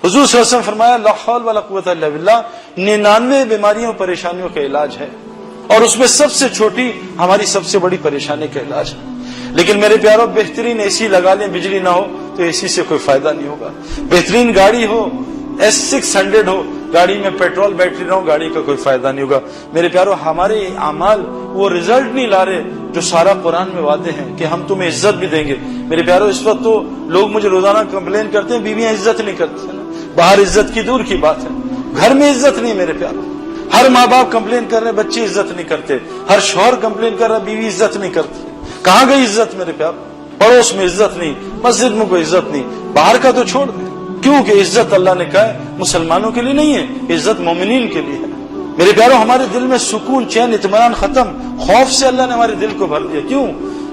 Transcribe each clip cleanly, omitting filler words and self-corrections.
حضور صلی اللہ علیہ وسلم فرمایا لا حول ولا قوت الا باللہ 99 بیماریوں پریشانیوں کا علاج ہے، اور اس میں سب سے چھوٹی ہماری سب سے بڑی پریشانی کا علاج ہے۔ لیکن میرے پیاروں، بہترین اے سی لگا لیں، بجلی نہ ہو تو اے سی سے کوئی فائدہ نہیں ہوگا۔ بہترین گاڑی ہو، S600 ہو، گاڑی میں پیٹرول بیٹری نہ ہو، گاڑی کا کوئی فائدہ نہیں ہوگا۔ میرے پیاروں، ہمارے اعمال وہ رزلٹ نہیں لا رہے جو سارا قرآن میں وعدے ہیں کہ ہم تمہیں عزت بھی دیں گے۔ میرے پیاروں، اس وقت تو لوگ مجھے روزانہ کمپلین کرتے ہیں بیویاں عزت نہیں کرتی ہیں، باہر عزت کی دور کی بات ہے، گھر میں عزت نہیں۔ میرے پیاروں، ہر ماں باپ کمپلین کر رہے بچے عزت نہیں کرتے، ہر شوہر کمپلین کر رہا بیوی عزت نہیں کرتی۔ کہاں گئی عزت میرے پیاروں؟ پڑوس میں عزت نہیں، مسجد میں کوئی عزت نہیں، باہر کا تو چھوڑ دیں، کیونکہ عزت اللہ نے کہا ہے مسلمانوں کے لیے نہیں ہے، عزت مومنین کے لیے ہے۔ میرے پیاروں، ہمارے دل میں سکون، چین، اطمینان ختم، خوف سے اللہ نے ہمارے دل کو بھر دیا۔ کیوں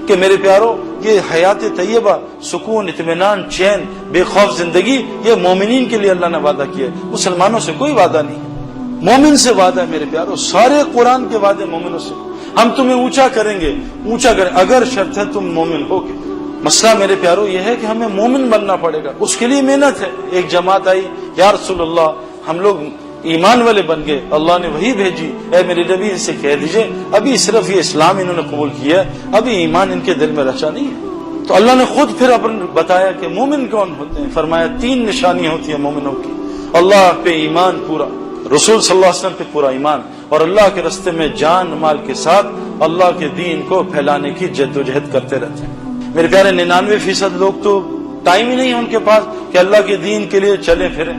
کہ میرے پیاروں، یہ حیات طیبہ، سکون، اطمینان، چین، بے خوف زندگی، یہ مومنین کے لیے اللہ نے وعدہ کیا ہے، مسلمانوں سے کوئی وعدہ نہیں ہے، مومن سے وعدہ ہے۔ میرے پیاروں، سارے قرآن کے وعدے مومنوں سے، ہم تمہیں اونچا کریں گے، اونچا کریں اگر شرط ہے تم مومن ہوگے۔ مسئلہ میرے پیاروں یہ ہے کہ ہمیں مومن بننا پڑے گا، اس کے لیے محنت ہے۔ ایک جماعت آئی، یا رسول اللہ ہم لوگ ایمان والے بن گئے، اللہ نے وہی بھیجی، اے میرے نبی ان سے کہہ دیجئے ابھی صرف یہ اسلام انہوں نے قبول کیا ہے، ابھی ایمان ان کے دل میں رچا نہیں ہے۔ تو اللہ نے خود پھر بتایا کہ مومن کون ہوتے ہیں، فرمایا 3 نشانیاں ہوتی ہیں مومنوں کی، اللہ پہ ایمان پورا، رسول صلی اللہ علیہ وسلم پہ پورا ایمان، اور اللہ کے راستے میں جان مال کے ساتھ اللہ کے دین کو پھیلانے کی جد و جہد کرتے رہتے ہیں۔ میرے پیارے، 99% لوگ تو ٹائم ہی نہیں ہے ان کے پاس کہ اللہ کے دین کے لیے چلیں پھریں۔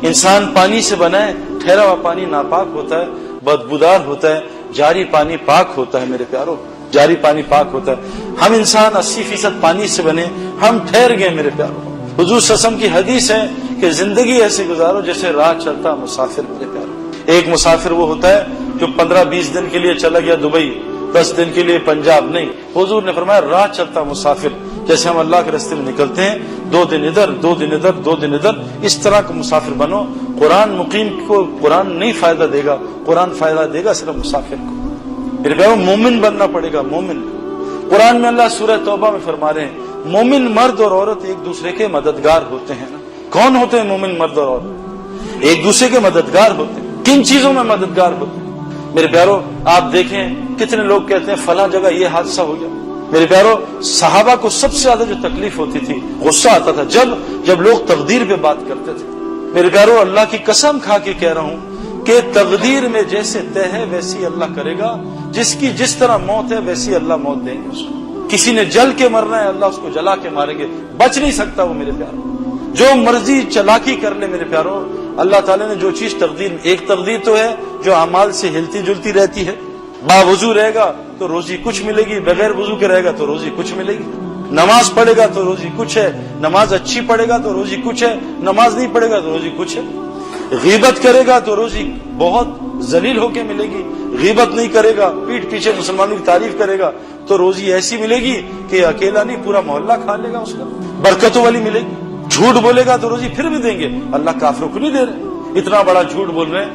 انسان پانی سے بنا ہے، ٹھہرا ہوا پانی ناپاک ہوتا ہے، بدبودار ہوتا ہے، جاری پانی پاک ہوتا ہے۔ میرے پیاروں، جاری پانی پاک ہوتا ہے۔ ہم انسان 80% پانی سے بنے، ہم ٹھہر گئے میرے پیاروں۔ حضور صلی اللہ علیہ وسلم کی حدیث ہے کہ زندگی ایسے گزارو جیسے راہ چلتا مسافر۔ میرے پیاروں، ایک مسافر وہ ہوتا ہے جو 15-20 دن کے لیے چلا گیا دبئی، 10 دن کے لیے پنجاب، نہیں، حضور نے فرمایا راہ چلتا مسافر، جیسے ہم اللہ کے راستے میں نکلتے ہیں، 2 دن ادھر 2 دن ادھر 2 دن ادھر، اس طرح کا مسافر بنو۔ قرآن مقیم کو قرآن نہیں فائدہ دے گا، قرآن فائدہ دے گا صرف مسافر کو۔ میرے پیاروں، مومن بننا پڑے گا، مومن۔ قرآن میں اللہ سورہ توبہ میں فرما رہے ہیں مومن مرد اور عورت ایک دوسرے کے مددگار ہوتے ہیں۔ کون ہوتے ہیں مومن مرد اور عورت؟ ایک دوسرے کے مددگار ہوتے ہیں۔ کن چیزوں میں مددگار ہوتے ہیں؟ میرے پیاروں، آپ دیکھیں کتنے لوگ کہتے ہیں فلاں جگہ یہ حادثہ ہو گیا۔ میرے پیاروں، صحابہ کو سب سے زیادہ جو تکلیف ہوتی تھی، غصہ آتا تھا جب لوگ تقدیر پہ بات کرتے تھے۔ میرے پیاروں، اللہ کی قسم کھا کے کہہ رہا ہوں کہ تقدیر میں جیسے طے ہے ویسی اللہ کرے گا، جس کی جس طرح موت ہے ویسی اللہ موت دیں گے اس کو۔ کسی نے جل کے مرنا ہے، اللہ اس کو جلا کے ماریں گے، بچ نہیں سکتا وہ۔ میرے پیاروں، جو مرضی چلاکی کر لے میرے پیاروں، اللہ تعالیٰ نے جو چیز تقدیر، ایک تقدیر تو ہے جو اعمال سے ہلتی جلتی رہتی ہے۔ باوضو رہے گا تو روزی کچھ ملے گی، بغیر وضو کے رہے گا تو روزی کچھ ملے گی۔ نماز پڑھے گا تو روزی کچھ ہے، نماز اچھی پڑھے گا تو روزی کچھ ہے، نماز نہیں پڑھے گا تو روزی کچھ ہے۔ غیبت کرے گا تو روزی بہت ذلیل ہو کے ملے گی، غیبت نہیں کرے گا، پیٹھ پیچھے مسلمانوں کی تعریف کرے گا تو روزی ایسی ملے گی کہ اکیلا نہیں پورا محلہ کھا لے گا، اس کا برکتوں والی ملے گی۔ جھوٹ بولے گا تو روزی پھر بھی دیں گے، اللہ کافروں کو نہیں دے رہے، اتنا بڑا جھوٹ بول رہے ہیں،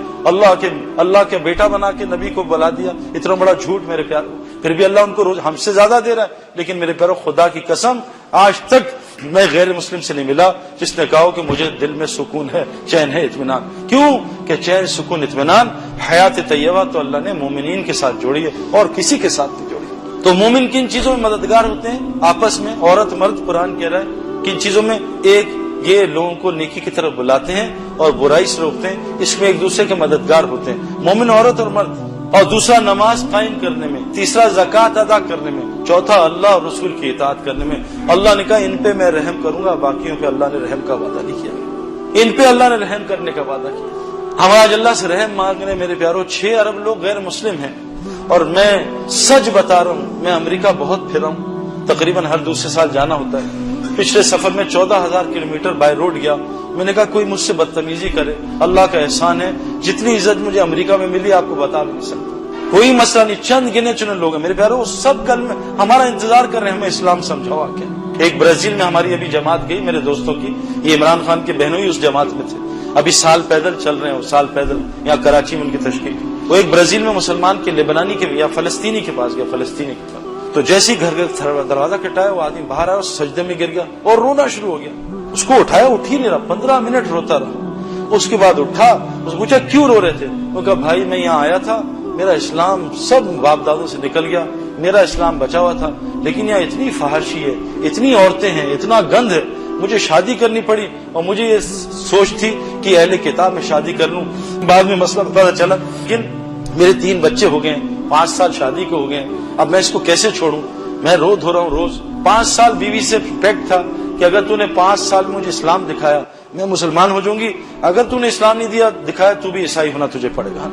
اللہ کے بیٹا بنا کے نبی کو بلا دیا، اتنا بڑا جھوٹ میرے پیاروں، پھر بھی اللہ ان کو روز ہم سے زیادہ دے رہا ہے۔ لیکن میرے پیاروں، خدا کی قسم آج تک میں غیر مسلم سے نہیں ملا جس نے کہا کہ مجھے دل میں سکون ہے، چین ہے، اطمینان۔ کیوں کہ چین، سکون، اطمینان، حیات طیبہ تو اللہ نے مومنین کے ساتھ جوڑی ہے اور کسی کے ساتھ نہیں جوڑی۔ تو مومن کن چیزوں میں مددگار ہوتے ہیں؟ آپس میں، عورت مرد، قرآن کہہ رہا ہے کن چیزوں میں؟ ایک، یہ لوگوں کو نیکی کی طرف بلاتے ہیں اور برائی سے روکتے ہیں، اس میں ایک دوسرے کے مددگار ہوتے ہیں، مومن عورت اور مرد۔ اور دوسرا، نماز قائم کرنے میں، تیسرا زکوٰۃ ادا کرنے میں، چوتھا اللہ اور رسول کی اطاعت کرنے میں۔ اللہ نے کہا ان پہ میں رحم کروں گا، باقیوں پہ اللہ نے رحم کا وعدہ نہیں کیا، ان پہ اللہ نے رحم کرنے کا وعدہ کیا۔ ہم آج اللہ سے رحم مانگ رہے ہیں۔ میرے پیاروں، 6 ارب لوگ غیر مسلم ہیں، اور میں سچ بتا رہا ہوں، میں امریکہ بہت پھرا ہوں، تقریباً ہر دوسرے سال جانا ہوتا ہے۔ پچھلے سفر میں 14,000 کلومیٹر بائی روڈ گیا۔ میں نے کہا کوئی مجھ سے بدتمیزی کرے، اللہ کا احسان ہے، جتنی عزت مجھے امریکہ میں ملی آپ کو بتا بھی نہیں سکتا۔ کوئی مسئلہ نہیں، چند گنے چنے لوگ ہیں میرے پیاروں، سب کل میں ہمارا انتظار کر رہے ہیں، ہمیں اسلام سمجھاؤ آ کے۔ ایک برازیل میں ہماری ابھی جماعت گئی میرے دوستوں کی، یہ عمران خان کے بہنوں ہی اس جماعت میں تھے، ابھی سال پیدل چل رہے ہیں، اور سال پیدل یہاں کراچی میں ان کی تشکیل۔ وہ ایک برازیل میں مسلمان کے لبنانی کے یا فلسطینی کے پاس گیا، فلسطینی کے پاس، تو جیسے ہی گھر کا دروازہ کٹایا وہ آدمی باہر آیا اور سجدے میں گر گیا اور رونا شروع ہو گیا۔ اس کو اٹھایا, اٹھ ہی نہیں رہا, 15 منٹ روتا رہا. اس کے بعد اٹھا, اس پوچھا کیوں رو رہے تھے؟ وہ کہا بھائی میں یہاں آیا تھا, میرا اسلام سب باپ دادوں سے نکل گیا, میرا اسلام بچا ہوا تھا, لیکن یہاں اتنی فحاشی ہے, اتنی عورتیں ہیں, اتنا گند ہے, مجھے شادی کرنی پڑی, اور مجھے یہ سوچ تھی کہ اہل کتاب میں شادی کر لوں. بعد میں مسئلہ پتہ چلا, لیکن میرے 3 بچے ہو گئے, 5 سال شادی کو ہو گئے, اب میں اس کو کیسے چھوڑوں؟ میں رو دھو رہا ہوں روز. 5 سال بیوی سے پیکٹ تھا کہ اگر تو نے 5 سال مجھے اسلام دکھایا میں مسلمان ہو جاؤں گی, اگر تو نے اسلام نہیں دیا دکھایا تو بھی عیسائی ہونا تجھے پڑے گا.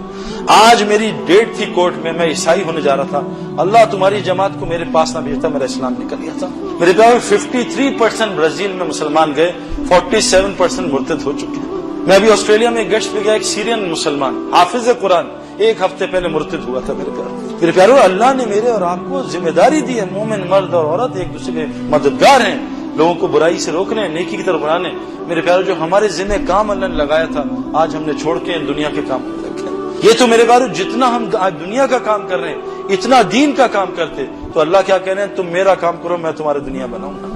آج میری ڈیٹ تھی کورٹ میں عیسائی ہونے جا رہا تھا, اللہ تمہاری جماعت کو میرے پاس نہ بھیجتا, میرا اسلام نکل گیا تھا. میرے پیارے 53% برازیل میں مسلمان گئے, 47% مرتد ہو چکے ہیں. میں ابھی آسٹریلیا میں گشت پہ گیا, ایک سیرین مسلمان حافظ قرآن 1 ہفتے پہلے مرتد ہوا تھا. میرے پیارو اللہ نے میرے اور آپ کو ذمہ داری دی ہے, مومن مرد اور عورت ایک دوسرے کے مددگار ہیں, لوگوں کو برائی سے روکنے, نیکی کی طرف بڑھانے. میرے پیارو جو ہمارے ذمہ کام اللہ نے لگایا تھا آج ہم نے چھوڑ کے دنیا کے کام رکھے. یہ تو میرے پیارو جتنا ہم آج دنیا کا کام کر رہے ہیں اتنا دین کا کام کرتے تو اللہ کیا کہہ رہے ہیں, تم میرا کام کرو میں تمہاری دنیا بناؤں گا,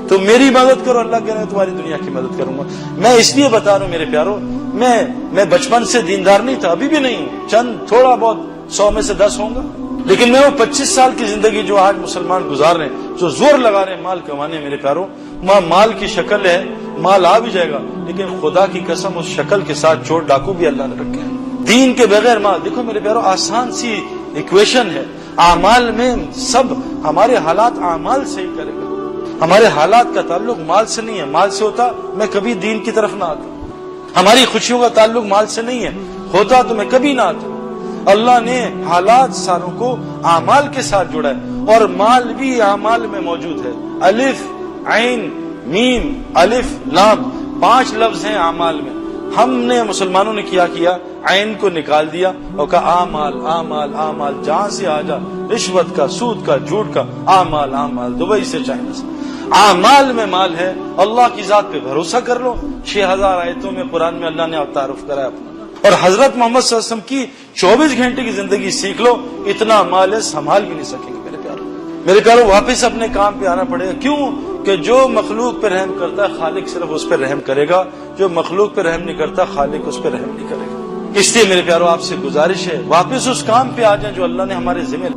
تم میری مدد کرو, اللہ کہہ رہے ہیں تمہاری دنیا کی مدد کروں گا. میں اس لیے بتا رہا ہوں میرے پیارو, میں بچپن سے دیندار نہیں تھا, ابھی بھی نہیں ہوں, چند تھوڑا بہت 100 میں سے 10 ہوں گا, لیکن میں وہ 25 سال کی زندگی جو آج مسلمان گزار رہے ہیں, جو زور لگا رہے ہیں مال کمانے, میرے پیارو مال کی شکل ہے, مال آ بھی جائے گا, لیکن خدا کی قسم اس شکل کے ساتھ چور ڈاکو بھی اللہ نے رکھے ہیں. دین کے بغیر مال, دیکھو میرے پیارو آسان سی ایکویشن ہے, اعمال میں سب ہمارے حالات اعمال سے ہی کرے گا. ہمارے حالات کا تعلق مال سے نہیں ہے, مال سے ہوتا میں کبھی دین کی طرف نہ آتا. ہماری خوشیوں کا تعلق مال سے نہیں ہے, ہوتا تو میں کبھی نہ آتا. اللہ نے حالات ساروں کو اعمال کے ساتھ جوڑا ہے, اور مال بھی اعمال میں موجود ہے. الف عین میم الف لام 5 لفظ ہیں اعمال میں. ہم نے مسلمانوں نے کیا عین کو نکال دیا اور کہا اعمال اعمال اعمال, جہاں سے آ جا, رشوت کا, سود کا, جھوٹ کا, اعمال اعمال, دبئی سے چائنا سے. اعمال میں مال ہے. اللہ کی ذات پہ بھروسہ کر لو, 6000 آیتوں میں قرآن میں اللہ نے تعارف کرایا اپنا, اور حضرت محمد صلی اللہ علیہ وسلم کی 24 گھنٹے کی زندگی سیکھ لو, اتنا مال ہے سنبھال بھی نہیں سکیں گے. میرے پیارو واپس اپنے کام پہ آنا پڑے گا. کیوں کہ جو مخلوق پہ رحم کرتا ہے خالق صرف اس پہ رحم کرے گا, جو مخلوق پہ رحم نہیں کرتا خالق اس پہ رحم نہیں کرے گا. اس لیے میرے پیارو آپ سے گزارش ہے واپس اس کام پہ آ جائیں جو اللہ نے ہمارے ذمہ